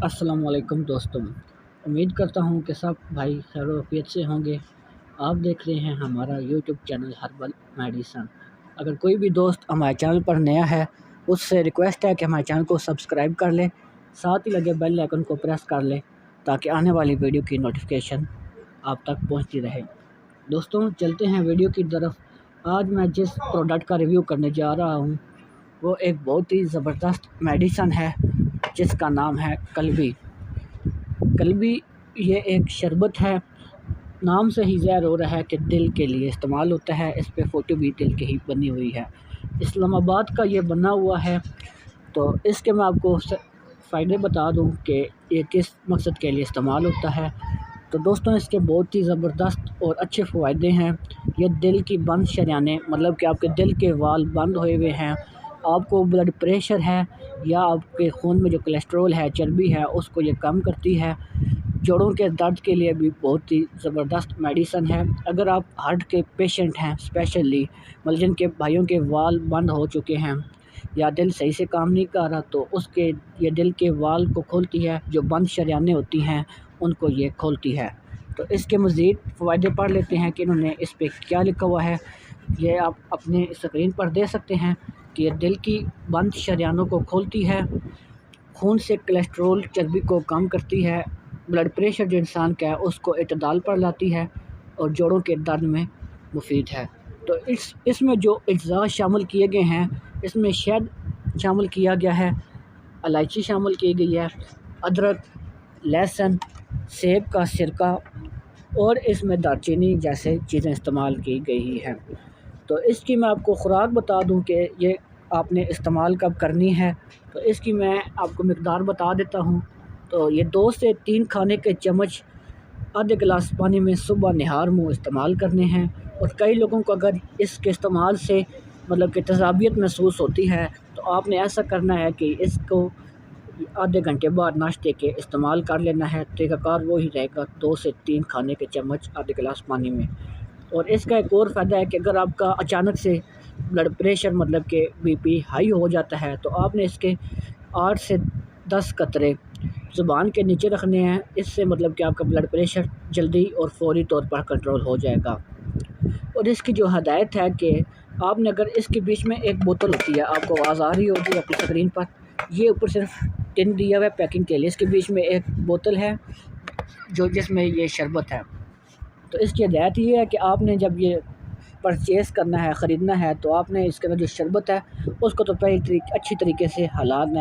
अस्सलाम वालेकुम दोस्तों। उम्मीद करता हूँ कि सब भाई खैर-ओ-आफ़ियत से होंगे। आप देख रहे हैं हमारा यूट्यूब चैनल हर्बल मेडिसन। अगर कोई भी दोस्त हमारे चैनल पर नया है, उससे रिक्वेस्ट है कि हमारे चैनल को सब्सक्राइब कर लें, साथ ही लगे बेल आइकन को प्रेस कर लें ताकि आने वाली वीडियो की नोटिफिकेशन आप तक पहुँचती रहे। दोस्तों चलते हैं वीडियो की तरफ। आज मैं जिस प्रोडक्ट का रिव्यू करने जा रहा हूँ, वो एक बहुत ही ज़बरदस्त मेडिसन है जिसका नाम है कल्बी। कल्बी ये एक शरबत है, नाम से ही ज़ाहिर हो रहा है कि दिल के लिए इस्तेमाल होता है। इस पे फ़ोटो भी दिल की ही बनी हुई है। इस्लामाबाद का ये बना हुआ है। तो इसके मैं आपको फ़ायदे बता दूं कि ये किस मकसद के लिए इस्तेमाल होता है। तो दोस्तों इसके बहुत ही ज़बरदस्त और अच्छे फ़ायदे हैं। ये दिल की बंद शरियाने, मतलब कि आपके दिल के वाल्व बंद हुए हुए हैं, आपको ब्लड प्रेशर है या आपके खून में जो कोलेस्ट्रॉल है, चर्बी है, उसको ये कम करती है। जोड़ों के दर्द के लिए भी बहुत ही ज़बरदस्त मेडिसन है। अगर आप हार्ट के पेशेंट हैं स्पेशली, मतलब जिनके भाइयों के वाल्व बंद हो चुके हैं या दिल सही से काम नहीं कर रहा, तो उसके ये दिल के वाल्व को खोलती है। जो बंद शरियानें होती हैं उनको ये खोलती है। तो इसके मज़ीद फ़ायदे पढ़ लेते हैं कि इन्होंने इस पे क्या लिखा हुआ है। ये आप अपने स्क्रीन पर दे सकते हैं कि ये दिल की बंद शरियानों को खोलती है, खून से कोलेस्ट्रॉल चर्बी को कम करती है, ब्लड प्रेशर जो इंसान का है उसको इत्तदाल पर लाती है और जोड़ों के दर्द में मुफीद है। तो इसमें जो अज्जा शामिल किए गए हैं, इसमें शहद शामिल किया गया है, इलायची शामिल की गई है, अदरक, लहसुन, सेब का सिरका और इसमें दालचीनी जैसे चीज़ें इस्तेमाल की गई हैं। तो इसकी मैं आपको खुराक बता दूं कि ये आपने इस्तेमाल कब करनी है। तो इसकी मैं आपको मिकदार बता देता हूँ। तो ये 2 से 3 खाने के चम्मच आधे गिलास पानी में सुबह निहार मुँह इस्तेमाल करने हैं। और कई लोगों को अगर इसके इस्तेमाल से मतलब कि तेज़ाबियत महसूस होती है, तो आपने ऐसा करना है कि इसको आधे घंटे बाद नाश्ते के इस्तेमाल कर लेना है। तरीक़ाकार वो ही रहेगा, 2 से 3 खाने के चम्मच आधे गिलास पानी में। और इसका एक और फ़ायदा है कि अगर आपका अचानक से ब्लड प्रेशर मतलब कि बीपी हाई हो जाता है, तो आपने इसके 8 से 10 कतरे ज़ुबान के नीचे रखने हैं। इससे मतलब कि आपका ब्लड प्रेशर जल्दी और फ़ौरी तौर पर कंट्रोल हो जाएगा। और इसकी जो हदायत है कि आपने अगर इसके बीच में एक बोतल होती है, आपको आवाज़ आ रही होगी अपनी स्क्रीन पर, ये ऊपर सिर्फ टिन दिया हुआ है पैकिंग के लिए। इसके बीच में एक बोतल है जो जिसमें ये शरबत है। तो इसकी हदायत ये है कि आपने जब ये परचेज़ करना है, ख़रीदना है, तो आपने इसके अंदर जो शरबत है उसको तो अच्छी तरीके से हिलाना है।